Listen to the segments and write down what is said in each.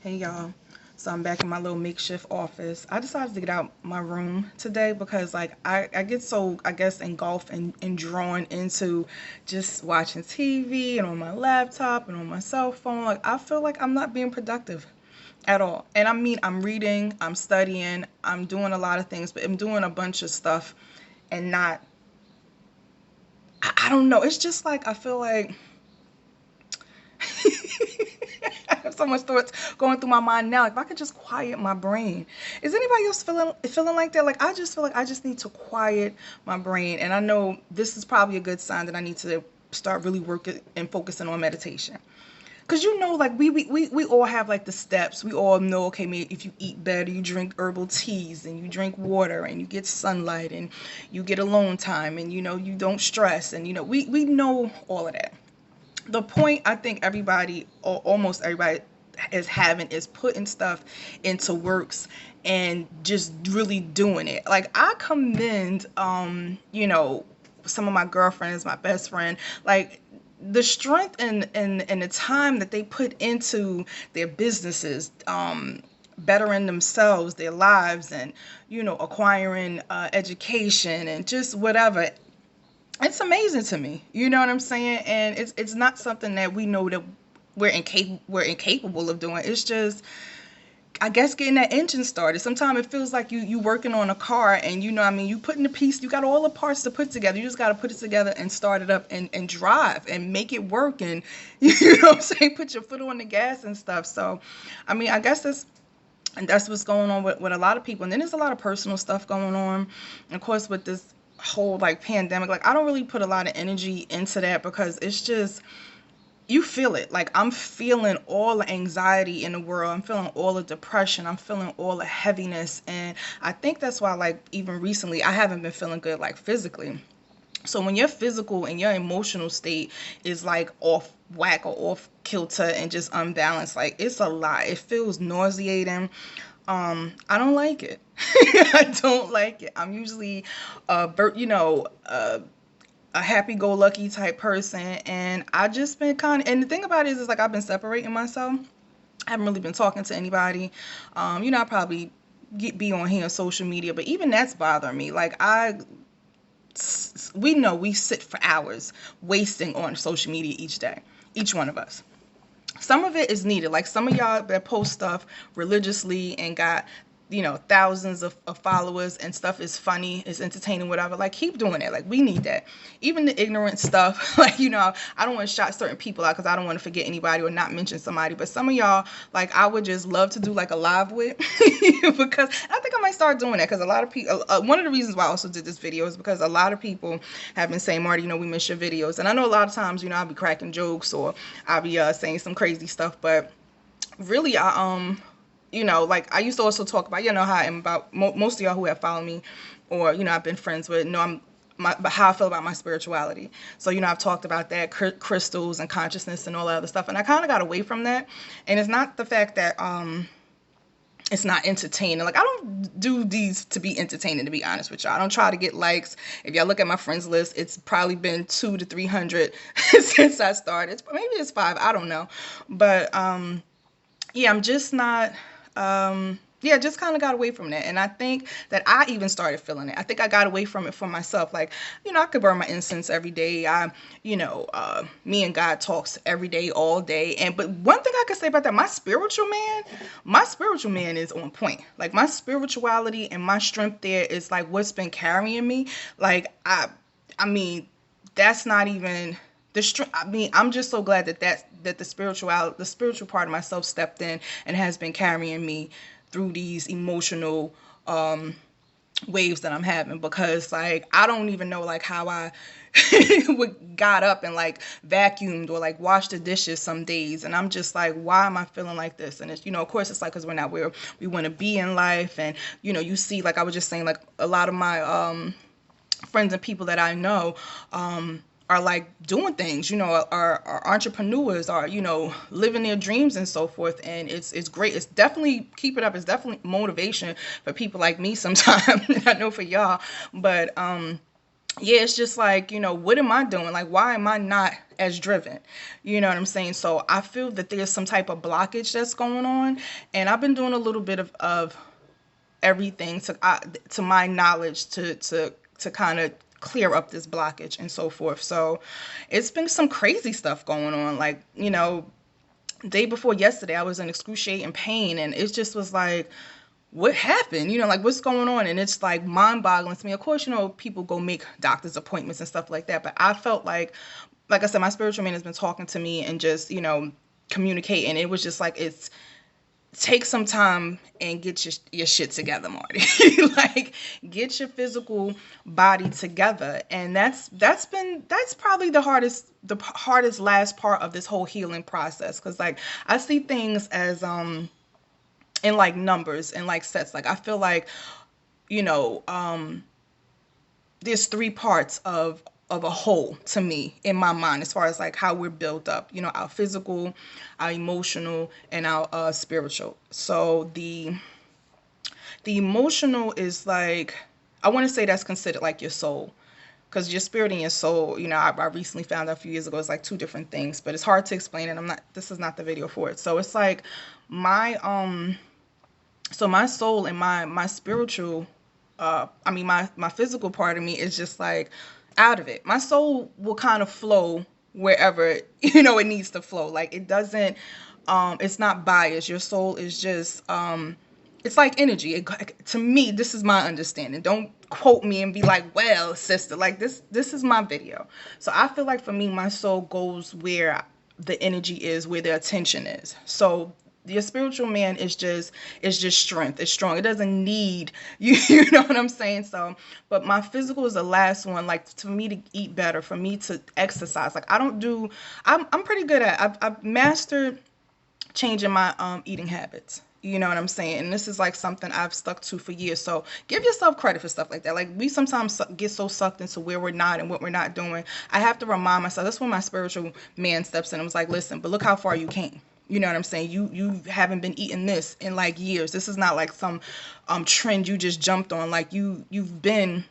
Hey y'all. So I'm back in my little makeshift office. I decided to get out my room today because like I get so I guess engulfed and drawn into just watching TV and on my laptop and on my cell phone. Like I feel like I'm not being productive at all. And I mean I'm reading, I'm studying, I'm doing a lot of things, but I'm doing a bunch of stuff and not I don't know. It's just like I feel like I have so much thoughts going through my mind now. Like if I could just quiet my brain. Is anybody else feeling like that? Like I just feel like I just need to quiet my brain. And I know this is probably a good sign that I need to start really working and focusing on meditation. Cause like we all have like the steps. We all know, okay, maybe if you eat better, you drink herbal teas and you drink water and you get sunlight and you get alone time and you don't stress and we know all of that. The point I think everybody or almost everybody is having is putting stuff into works and just really doing it. Like I commend some of my girlfriends, my best friend, like the strength and the time that they put into their businesses, bettering themselves, their lives, and acquiring education and just whatever. It's amazing to me. You know what I'm saying? And it's not something that we know that we're incapable of doing. It's just I guess getting that engine started. Sometimes it feels like you working on a car and I mean you putting the piece, you got all the parts to put together. You just got to put it together and start it up and drive and make it work and you know what I'm saying, put your foot on the gas and stuff. So I mean I guess that's what's going on with a lot of people. And then there's a lot of personal stuff going on. And of course, with this whole like pandemic, like I don't really put a lot of energy into that because it's just, you feel it. Like I'm feeling all the anxiety in the world. I'm feeling all the depression. I'm feeling all the heaviness. And I think that's why, like, even recently, I haven't been feeling good, like physically. So when your physical and your emotional state is like off whack or off kilter and just unbalanced, like it's a lot. It feels nauseating. I don't like it. I don't like it. I'm usually a happy-go-lucky type person, and I just been and the thing about it is like I've been separating myself. I haven't really been talking to anybody. I probably be on here on social media, but even that's bothering me. Like we know we sit for hours wasting on social media each day, each one of us. Some of it is needed. Like some of y'all that post stuff religiously and got thousands of followers and stuff is funny, is entertaining, whatever. Like keep doing it. Like we need that. Even the ignorant stuff, like I don't want to shout certain people out because I don't want to forget anybody or not mention somebody. But some of y'all, like I would just love to do like a live with because I think I might start doing that because a lot of people. One of the reasons why I also did this video is because a lot of people have been saying, Marty, we miss your videos, and I know a lot of times I'll be cracking jokes or I'll be saying some crazy stuff, but really like I used to also talk about, how I am about most of y'all who have followed me or, I've been friends with, know how I feel about my spirituality. So, I've talked about that, crystals and consciousness and all that other stuff. And I kind of got away from that. And it's not the fact that, it's not entertaining. Like I don't do these to be entertaining, to be honest with y'all. I don't try to get likes. If y'all look at my friends list, it's probably been 200 to 300 since I started. Maybe it's 5. I don't know. But, yeah, I'm just not, just kind of got away from that. And I think that I even started feeling it. I think I got away from it for myself. Like, I could burn my incense every day. Me and God talks every day, all day. But one thing I could say about that, my spiritual man is on point. Like my spirituality and my strength there is like what's been carrying me. Like, I mean, that's not even the strength. I mean, I'm just so glad that the spiritual part of myself stepped in and has been carrying me through these emotional waves that I'm having, because like I don't even know like how I got up and like vacuumed or like washed the dishes some days, and I'm just like, why am I feeling like this? And it's of course it's like because we're not where we want to be in life. And you see, like I was just saying, like a lot of my friends and people that I know are like doing things, are entrepreneurs, are, living their dreams and so forth. And it's great. It's definitely, keep it up. It's definitely motivation for people like me sometimes. I know for y'all, but yeah, it's just like, what am I doing? Like, why am I not as driven? You know what I'm saying? So I feel that there's some type of blockage that's going on. And I've been doing a little bit of everything to my knowledge to kind of clear up this blockage and so forth. So it's been some crazy stuff going on. Like, day before yesterday, I was in excruciating pain, and it just was like, what happened? Like, what's going on? And it's like mind boggling to me. Of course, people go make doctor's appointments and stuff like that. But I felt like I said, my spiritual man has been talking to me and just, communicating. It was just like, take some time and get your shit together, Marty. Like, get your physical body together. And that's probably the hardest last part of this whole healing process. Cause like, I see things as, in like numbers and like sets. Like, I feel like, you know, um, there's three parts of a whole to me in my mind, as far as like how we're built up, our physical, our emotional, and our spiritual. So the emotional is like, I want to say that's considered like your soul, because your spirit and your soul, I recently found out a few years ago, it's like two different things, but it's hard to explain, and this is not the video for it. So it's like my my soul and my spiritual, my physical part of me is just like out of it. My soul will kind of flow wherever it needs to flow. Like, it doesn't, it's not biased. Your soul is just, it's like energy. To me, this is my understanding. Don't quote me and be like, well, sister, like, this is my video. So I feel like for me, my soul goes where the energy is, where the attention is. So your spiritual man is just strength. It's strong. It doesn't need you. You know what I'm saying? So, but my physical is the last one. Like, for me to eat better, for me to exercise. Like, I don't do. I'm pretty good at. I've mastered changing my eating habits. You know what I'm saying? And this is like something I've stuck to for years. So give yourself credit for stuff like that. Like, we sometimes get so sucked into where we're not and what we're not doing. I have to remind myself. That's when my spiritual man steps in and was like, listen, but look how far you came. You know what I'm saying? You haven't been eating this in like years. This is not like some trend you just jumped on. Like, you've been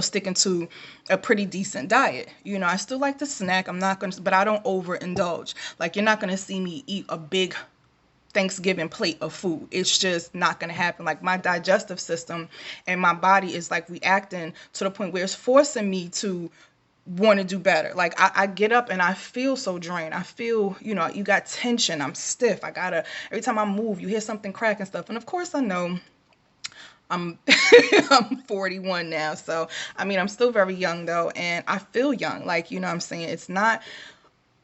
sticking to a pretty decent diet. I still like to snack. I'm not going to, but I don't overindulge. Like, you're not going to see me eat a big Thanksgiving plate of food. It's just not going to happen. Like, my digestive system and my body is like reacting to the point where it's forcing me to want to do better. Like, I get up and I feel so drained. I feel, you got tension. I'm stiff. Every time I move, you hear something crack and stuff. And of course, I know I'm I'm 41 now. So, I mean, I'm still very young though, and I feel young. Like, what I'm saying, it's not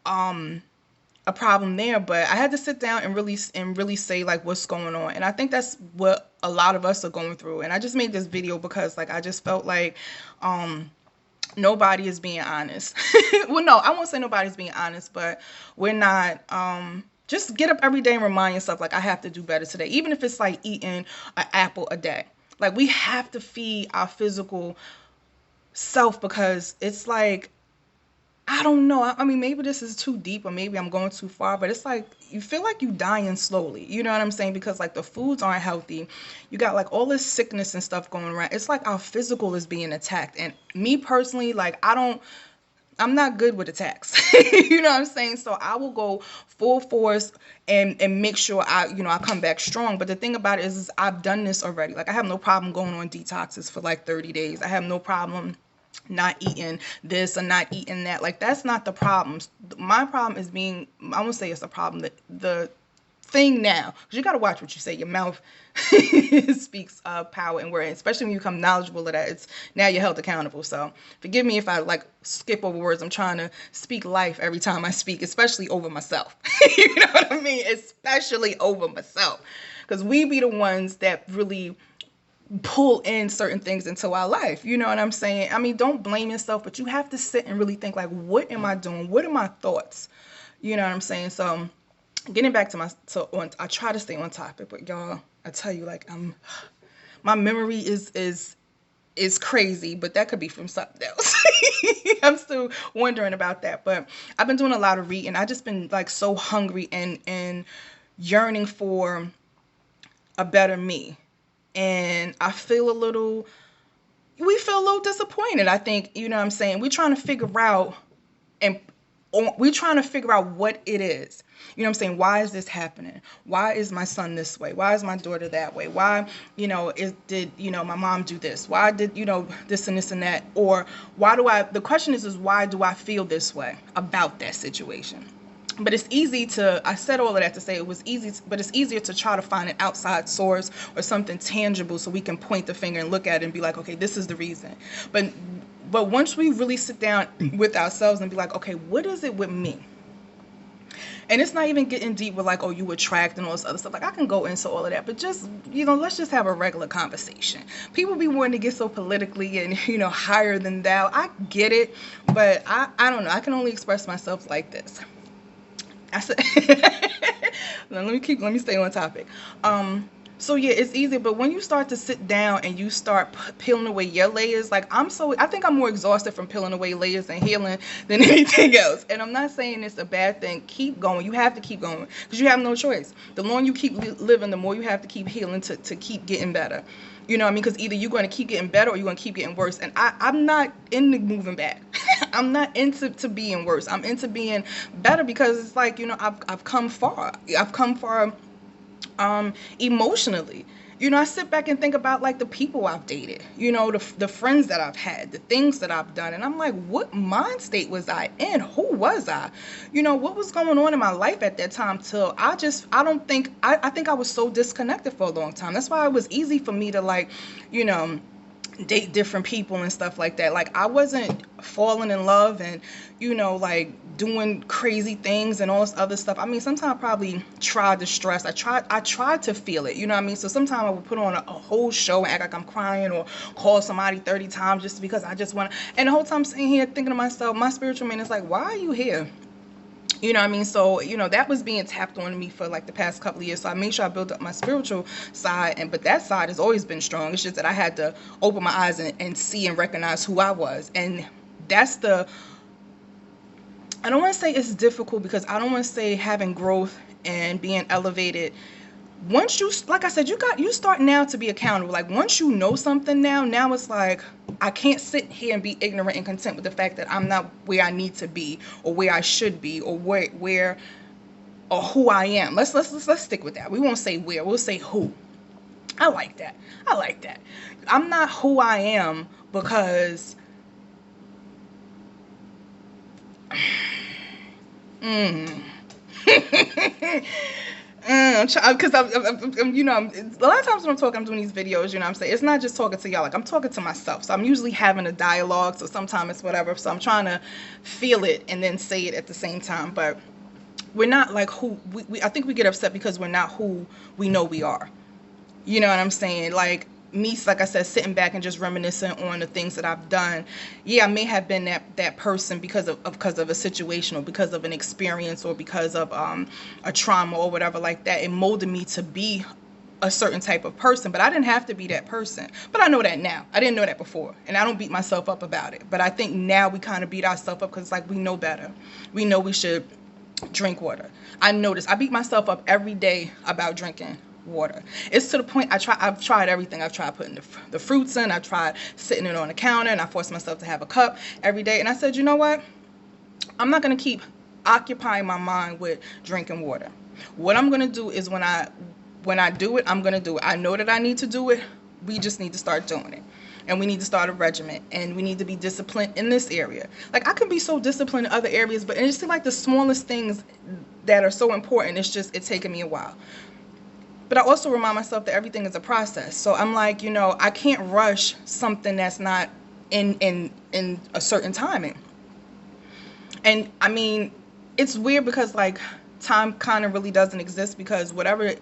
a problem there, but I had to sit down and really say like what's going on. And I think that's what a lot of us are going through. And I just made this video because like I just felt like nobody is being honest. Well, no, I won't say nobody's being honest, but we're not. Just get up every day and remind yourself, like, I have to do better today. Even if it's like eating an apple a day. Like, we have to feed our physical self, because it's like, I don't know. I mean, maybe this is too deep, or maybe I'm going too far, but it's like you feel like you dying slowly. You know what I'm saying? Because like the foods aren't healthy. You got like all this sickness and stuff going around. It's like our physical is being attacked. And me personally, like, I'm not good with attacks. You know what I'm saying? So I will go full force and make sure I come back strong. But the thing about it is I've done this already. Like, I have no problem going on detoxes for like 30 days. I have no problem not eating this or not eating that. Like, that's not the problem. My problem is I won't say it's a problem. The thing now, because you got to watch what you say. Your mouth speaks power and word, especially when you become knowledgeable of that. It's now you're held accountable. So forgive me if I like skip over words. I'm trying to speak life every time I speak, especially over myself. You know what I mean? Especially over myself, because we be the ones that really pull in certain things into our life. You know what I'm saying? I mean, don't blame yourself, but you have to sit and really think, like, what am I doing? What are my thoughts? You know what I'm saying? So getting back to I try to stay on topic, but y'all, I tell you, like, my memory is crazy, but that could be from something else. I'm still wondering about that, but I've been doing a lot of reading. I just been like so hungry and yearning for a better me. And I feel a little we feel a little disappointed. I think, you know what I'm saying? We're trying to figure out and we're trying to figure out what it is. You know what I'm saying? Why is this happening? Why is my son this way? Why is my daughter that way? Why, did, my mom do this? Why did, this and this and that? Or why do the question is why do I feel this way about that situation? But it's easy I said all of that to say it was easy, but it's easier to try to find an outside source or something tangible so we can point the finger and look at it and be like, okay, this is the reason. But once we really sit down with ourselves and be like, okay, what is it with me? And it's not even getting deep with like, oh, you attract and all this other stuff. Like, I can go into all of that, but just, let's just have a regular conversation. People be wanting to get so politically and, higher than thou. I get it, but I don't know. I can only express myself like this. I said, let me stay on topic. So yeah, it's easy, but when you start to sit down and you start peeling away your layers, like I think I'm more exhausted from peeling away layers and healing than anything else. And I'm not saying it's a bad thing. Keep going. You have to keep going because you have no choice. The longer you keep living, the more you have to keep healing to keep getting better. You know what I mean? Because either you're going to keep getting better or you're going to keep getting worse. And I'm not into moving back. I'm not into being worse. I'm into being better because it's like, I've come far. I've come far emotionally. I sit back and think about like the people I've dated, the friends that I've had, the things that I've done. And I'm like, what mind state was I in? Who was I? What was going on in my life at that time till I think I was so disconnected for a long time. That's why it was easy for me to like, date different people and stuff like that. Like I wasn't falling in love and like doing crazy things and all this other stuff. I mean, sometimes I probably tried to stress. I tried to feel it, you know what I mean? So sometimes I would put on a whole show and act like I'm crying or call somebody 30 times just because I just want to. And the whole time I'm sitting here thinking to myself, my spiritual man is like, why are you here? You know what I mean? So, that was being tapped on me for like the past couple of years. So I made sure I built up my spiritual side. But that side has always been strong. It's just that I had to open my eyes and see and recognize who I was. And that's I don't want to say it's difficult because I don't want to say having growth and being elevated. Once you, like I said, you start now to be accountable. Like once you know something now it's like, I can't sit here and be ignorant and content with the fact that I'm not where I need to be or where I should be or where or who I am. Let's stick with that. We won't say where, we'll say who. I like that. I'm not who I am because because I'm, a lot of times when I'm talking, I'm doing these videos, I'm saying, it's not just talking to y'all, like I'm talking to myself. So I'm usually having a dialogue, so sometimes it's whatever. So I'm trying to feel it and then say it at the same time. But we're not like who, I think we get upset because we're not who we know we are. You know what I'm saying? Like me, like I said, sitting back and just reminiscing on the things that I've done. Yeah, I may have been that person because of a situation or because of an experience or because of a trauma or whatever like that. It molded me to be a certain type of person, but I didn't have to be that person. But I know that now. I didn't know that before, and I don't beat myself up about it. But I think now we kind of beat ourselves up because it's like we know better. We know we should drink water. I notice I beat myself up every day about drinking water. It's to the point I've tried everything. I've tried putting the fruits in. I tried sitting it on the counter, and I forced myself to have a cup every day. And I said, you know what? I'm not going to keep occupying my mind with drinking water. What I'm going to do is when I do it, I'm going to do it. I know that I need to do it. We just need to start doing it. And we need to start a regimen, and we need to be disciplined in this area. Like I can be so disciplined in other areas, but it just seems like the smallest things that are so important, it's taken me a while. But I also remind myself that everything is a process. So I'm like, I can't rush something that's not in a certain timing. And I mean, it's weird because like time kind of really doesn't exist because whatever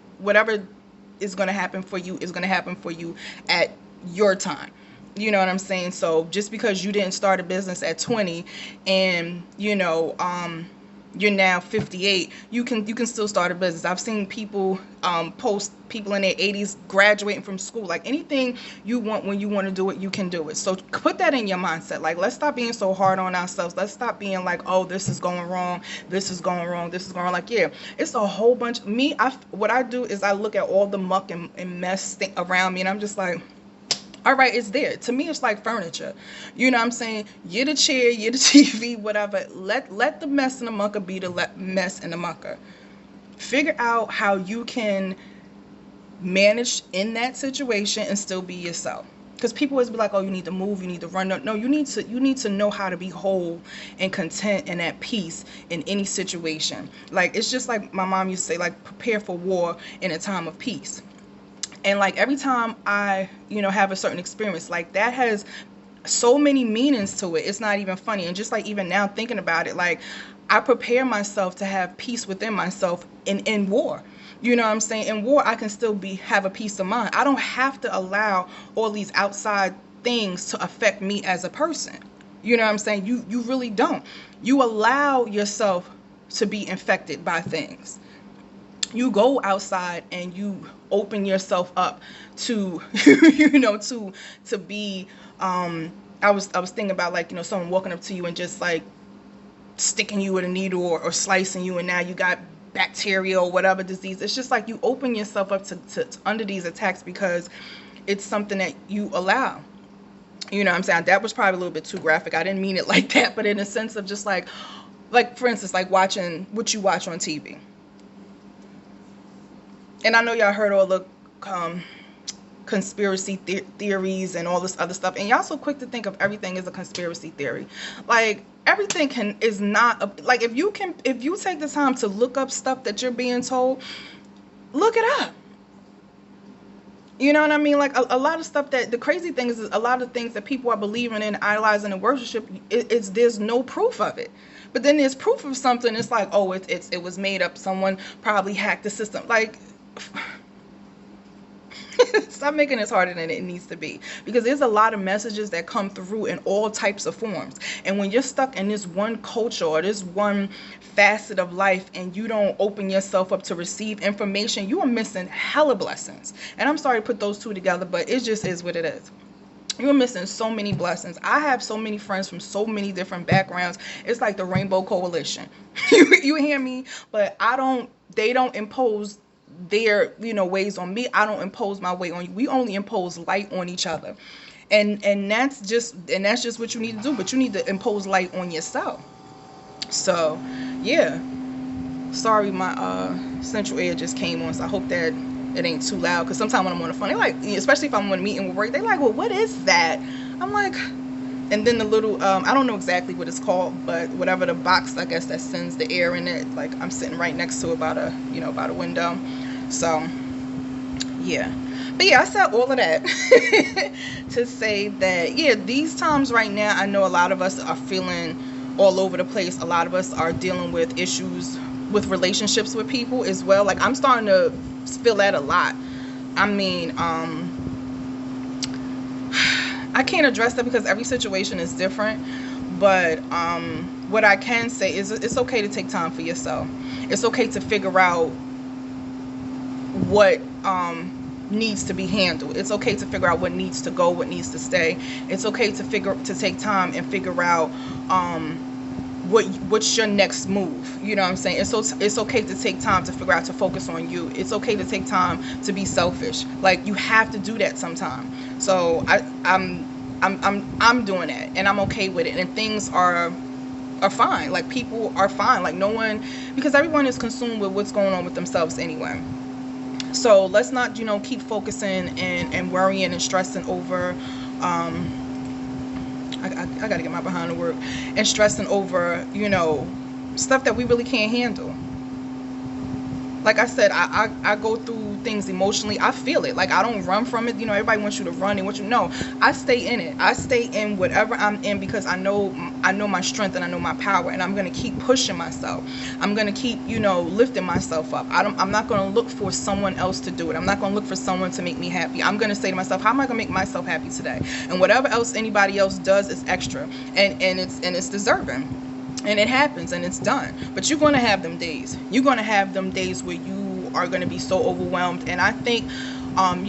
is going to happen for you is going to happen for you at your time. You know what I'm saying? So just because you didn't start a business at 20 and, you're now 58, you can still start a business. I've seen people post people in their 80s graduating from school. Like anything you want, when you want to do it, you can do it. So put that in your mindset. Like let's stop being so hard on ourselves. Let's stop being like, oh, this is going wrong, this is going wrong, this is going wrong. Like, yeah, it's a whole bunch. What I do is I look at all the muck and mess around me, and I'm just like, All right, it's there. To me, it's like furniture. You know what I'm saying? You're the chair, you're the TV, whatever. Let the mess and the mucker be the mess and the mucker. Figure out how you can manage in that situation and still be yourself. Because people always be like, oh, you need to move, you need to run. No, you need to know how to be whole and content and at peace in any situation. Like, it's just like my mom used to say, like, prepare for war in a time of peace. And like every time I, have a certain experience, like that has so many meanings to it. It's not even funny. And just like even now thinking about it, like I prepare myself to have peace within myself in war. You know what I'm saying? In war, I can still have a peace of mind. I don't have to allow all these outside things to affect me as a person. You know what I'm saying? You really don't. You allow yourself to be infected by things. You go outside and you open yourself up to to be I was thinking about, like, someone walking up to you and just like sticking you with a needle or slicing you, and now you got bacteria or whatever disease. It's just like you open yourself up to under these attacks because it's something that you allow. You know what I'm saying? That was probably a little bit too graphic. I didn't mean it like that, but in a sense of just like for instance, like watching what you watch on TV. And I know y'all heard all the conspiracy theories and all this other stuff, and y'all so quick to think of everything as a conspiracy theory. Like everything is not like if you take the time to look up stuff that you're being told, look it up. You know what I mean? Like a lot of stuff that the crazy thing is a lot of things that people are believing in, idolizing, and worship. There's no proof of it. But then there's proof of something. It's like, oh, it was made up. Someone probably hacked the system. Like, stop making this harder than it needs to be, because there's a lot of messages that come through in all types of forms. And when you're stuck in this one culture or this one facet of life and you don't open yourself up to receive information, you are missing hella blessings. And I'm sorry to put those two together, but it just is what it is. You're missing so many blessings. I have so many friends from so many different backgrounds. It's like the Rainbow Coalition. You hear me? But they don't impose their ways on me. I don't impose my way on you. We only impose light on each other, and that's just what you need to do. But you need to impose light on yourself. So yeah, sorry, my central air just came on, so I hope that it ain't too loud, because sometimes when I'm on the phone, they like, especially if I'm on a meeting with work, they like, well, what is that? I'm like, and then the little I don't know exactly what it's called, but whatever, the box, I guess, that sends the air in it, like I'm sitting right next to it by the window. So yeah, but yeah, I said all of that to say that, yeah, these times right now, I know a lot of us are feeling all over the place. A lot of us are dealing with issues with relationships with people as well. Like I'm starting to feel that a lot. I mean, I can't address that because every situation is different, but what I can say is it's okay to take time for yourself. It's okay to figure out what needs to be handled. It's okay to figure out what needs to go, what needs to stay. It's okay to take time and figure out what's your next move. You know what I'm saying? It's okay to take time to figure out to focus on you. It's okay to take time to be selfish. Like you have to do that sometime. So I'm doing that, and I'm okay with it, and things are fine. Like people are fine. Like no one, because everyone is consumed with what's going on with themselves anyway. So let's not, keep focusing and worrying and stressing over I gotta get my behind to work, and stressing over, stuff that we really can't handle. Like I said, I go through things emotionally. I feel it. Like I don't run from it. Everybody wants you to run and I stay in it. I stay in whatever I'm in, because I know my strength and I know my power, and I'm gonna keep pushing myself. I'm gonna keep lifting myself up. I'm not gonna look for someone else to do it. I'm not gonna look for someone to make me happy. I'm gonna say to myself, how am I gonna make myself happy today? And whatever else anybody else does is extra, and it's deserving. And it happens, and it's done. But you're going to have them days. You're going to have them days where you are going to be so overwhelmed. And I think, and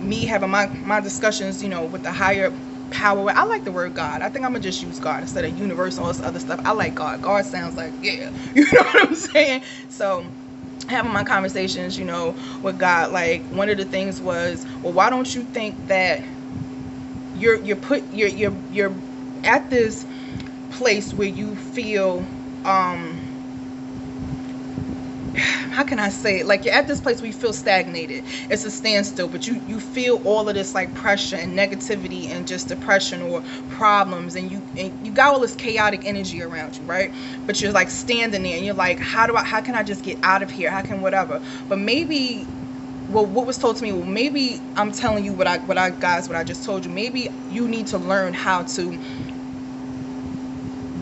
me having my discussions, with the higher power. I like the word God. I think I'm going to just use God instead of universe and all this other stuff. I like God. God sounds like, yeah. You know what I'm saying? So having my conversations, with God, like one of the things was, well, why don't you think that you're at this place where you feel, how can I say it? Like you're at this place where you feel stagnated. It's a standstill, but you feel all of this like pressure and negativity and just depression or problems, and you got all this chaotic energy around you, right? But you're like standing there and you're like, how can I just get out of here? How can whatever? But maybe, well, what was told to me, well, maybe I'm telling you what I just told you. Maybe you need to learn how to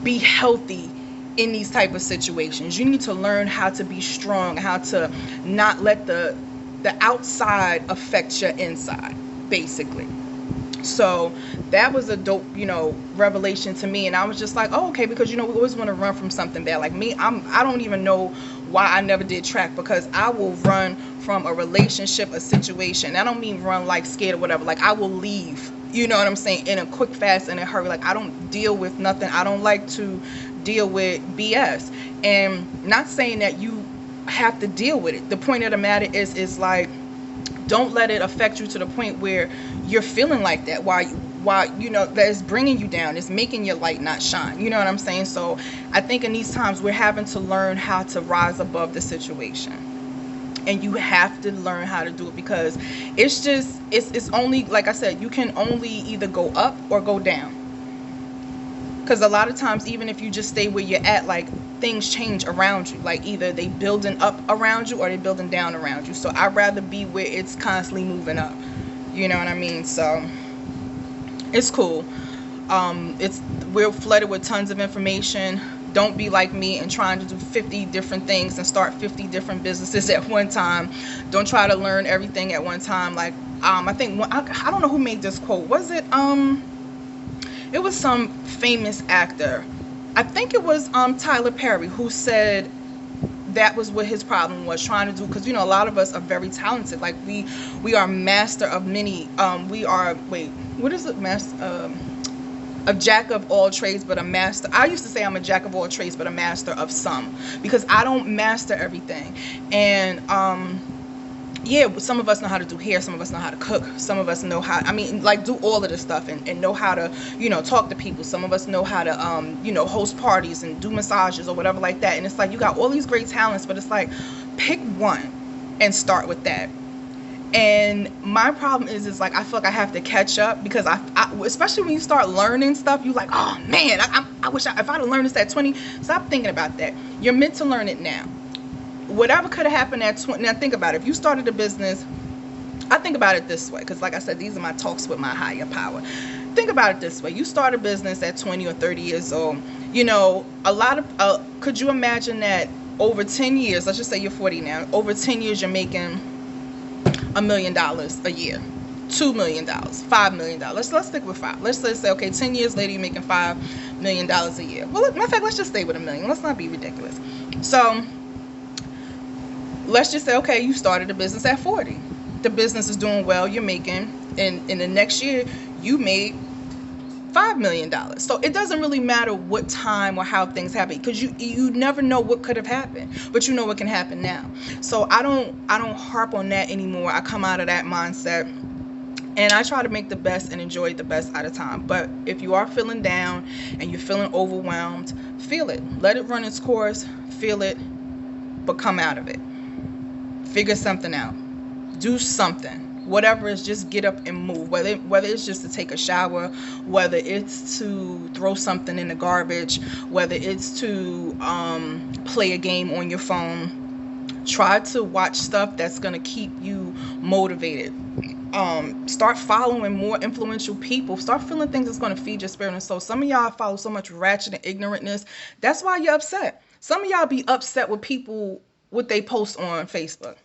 be healthy in these type of situations. You need to learn how to be strong, how to not let the outside affect your inside, basically. So that was a dope, revelation to me. And I was just like, oh, okay, because we always want to run from something bad. Like me, I don't even know why I never did track, because I will run from a relationship, a situation. I don't mean run like scared or whatever. Like I will leave, you know what I'm saying, in a quick, fast, and a hurry. Like I don't deal with nothing. I don't like to deal with BS. And not saying that you have to deal with it. The point of the matter is like, don't let it affect you to the point where you're feeling like that, why that is bringing you down. It's making your light not shine, you know what I'm saying? So I think in these times we're having to learn how to rise above the situation, and you have to learn how to do it, because it's only, like I said, you can only either go up or go down. Because a lot of times, even if you just stay where you're at, like things change around you. Like either they building up around you or they building down around you. So I'd rather be where it's constantly moving up. You know what I mean? So it's cool. We're flooded with tons of information. Don't be like me and trying to do 50 different things and start 50 different businesses at one time. Don't try to learn everything at one time. Like I think I don't know who made this quote. Was it it was some famous actor. I think it was Tyler Perry, who said that was what his problem was, trying to do, because a lot of us are very talented. Like we are master of many. We are, wait, what is it? Master, a jack of all trades, but a master. I used to say I'm a jack of all trades, but a master of some, because I don't master everything. And yeah, some of us know how to do hair, some of us know how to cook, some of us know how, like do all of this stuff and know how to, talk to people. Some of us know how to, host parties and do massages or whatever like that. And it's like, you got all these great talents, but it's like, pick one and start with that. And my problem is like, I feel like I have to catch up, because I especially when you start learning stuff, you like, oh man, I wish if I'd have learned this at 20. Stop thinking about that. You're meant to learn it now. Whatever could have happened at 20. Now think about it. If you started a business, I think about it this way, because like I said, these are my talks with my higher power. Think about it this way. You start a business at 20 or 30 years old. A lot of, could you imagine that over 10 years, let's just say you're 40 now, over 10 years you're making $1 million a year, $2 million, $5 million. Let's stick with 5. Let's say, okay, 10 years later you're making $5 million a year. Well, matter of fact, let's just stay with $1 million. Let's not be ridiculous. So let's just say, okay, you started a business at 40. The business is doing well. You're making, in the next year, you made $5 million. So it doesn't really matter what time or how things happen, because you never know what could have happened, but you know what can happen now. So I don't harp on that anymore. I come out of that mindset, and I try to make the best and enjoy the best out of time. But if you are feeling down and you're feeling overwhelmed, feel it. Let it run its course. Feel it, but come out of it. Figure something out. Do something. Whatever it is, just get up and move. Whether it's just to take a shower, whether it's to throw something in the garbage, whether it's to play a game on your phone. Try to watch stuff that's going to keep you motivated. Start following more influential people. Start feeling things that's going to feed your spirit and soul. Some of y'all follow so much ratchet and ignorantness. That's why you're upset. Some of y'all be upset with people, what they post on Facebook.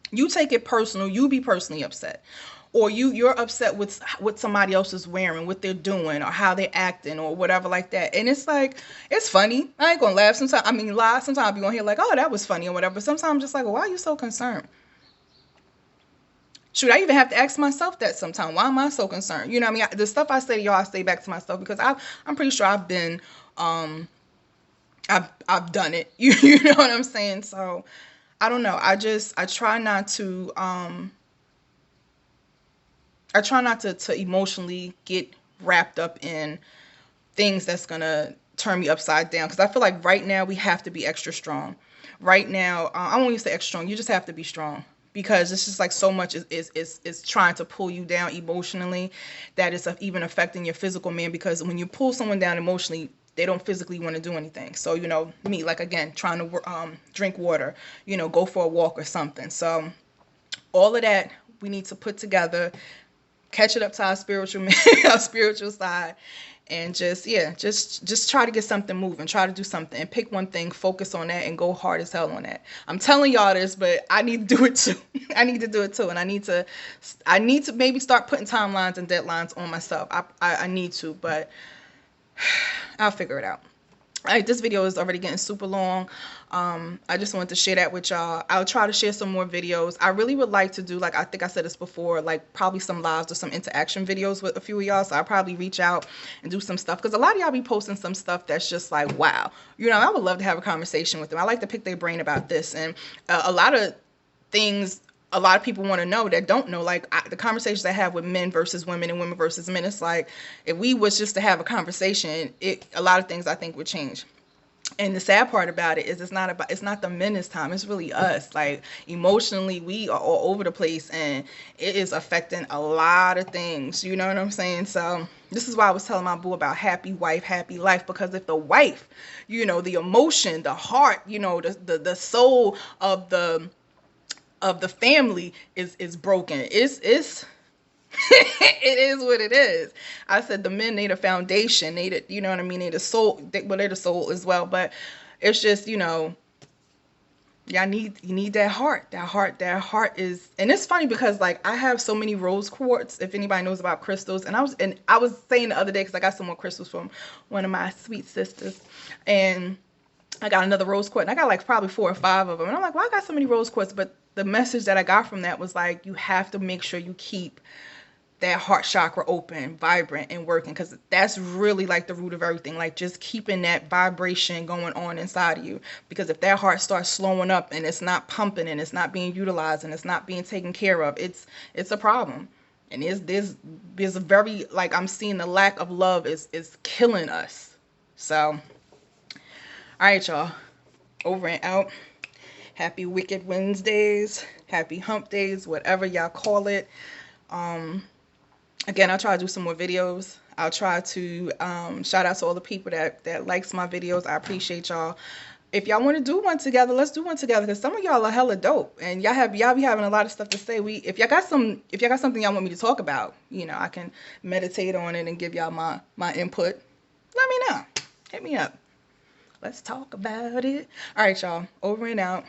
You take it personal. You be personally upset. Or you're upset with what somebody else is wearing, what they're doing, or how they're acting, or whatever like that. And it's like, it's funny. I ain't gonna laugh sometimes. Lie. Sometimes I'll be gonna hear like, oh, that was funny or whatever. But sometimes I'm just like, well, why are you so concerned? Shoot, I even have to ask myself that sometimes. Why am I so concerned? You know what I mean? The stuff I say to y'all, I say back to myself, because I'm pretty sure I've been, I've done it. You know what I'm saying? So I don't know. I try not to emotionally get wrapped up in things that's gonna turn me upside down, because I feel like right now we have to be extra strong. Right now, I won't even say extra strong. You just have to be strong, because it's just like so much is trying to pull you down emotionally, that it's even affecting your physical man. Because when you pull someone down emotionally, they don't physically want to do anything. So me, like, again, trying to drink water, go for a walk or something. So all of that we need to put together, catch it up to our spiritual man, our spiritual side, and just, yeah, just try to get something moving, try to do something, and pick one thing, focus on that, and go hard as hell on that. I'm telling y'all this, but I need to do it too. I need to do it too, and I need to maybe start putting timelines and deadlines on myself. I need to, but I'll figure it out. All right, this video is already getting super long. I just wanted to share that with y'all. I'll try to share some more videos. I really would like to do, like, I think I said this before, like probably some lives or some interaction videos with a few of y'all. So I'll probably reach out and do some stuff, because a lot of y'all be posting some stuff that's just like, wow. I would love to have a conversation with them. I like to pick their brain about this. And a lot of things a lot of people want to know that don't know, like the conversations I have with men versus women and women versus men. It's like, if we was just to have a conversation, a lot of things I think would change. And the sad part about it is it's not the men this time. It's really us. Like, emotionally, we are all over the place, and it is affecting a lot of things. You know what I'm saying? So this is why I was telling my boo about happy wife, happy life. Because if the wife, the emotion, the heart, the soul of the family is broken, it's it is what it is. I said the men need a foundation, need it, you know what I mean, need a soul. They're the soul as well, but it's just, you need that heart. That heart is. And it's funny because, like, I have so many rose quartz, if anybody knows about crystals, and I was saying the other day, because I got some more crystals from one of my sweet sisters, and I got another rose quartz, and I got like probably 4 or 5 of them, and I'm like, well, I got so many rose quartz. But the message that I got from that was like, you have to make sure you keep that heart chakra open, vibrant, and working, because that's really like the root of everything. Like, just keeping that vibration going on inside of you, because if that heart starts slowing up and it's not pumping and it's not being utilized and it's not being taken care of, it's a problem. And there's a very, like, I'm seeing the lack of love is killing us. So, all right, y'all, over and out. Happy Wicked Wednesdays, happy hump days, whatever y'all call it. Again, I'll try to do some more videos. I'll try to shout out to all the people that likes my videos. I appreciate y'all. If y'all want to do one together, let's do one together, because some of y'all are hella dope, and y'all be having a lot of stuff to say. If y'all got something y'all want me to talk about, I can meditate on it and give y'all my input. Let me know. Hit me up. Let's talk about it. All right, y'all. Over and out.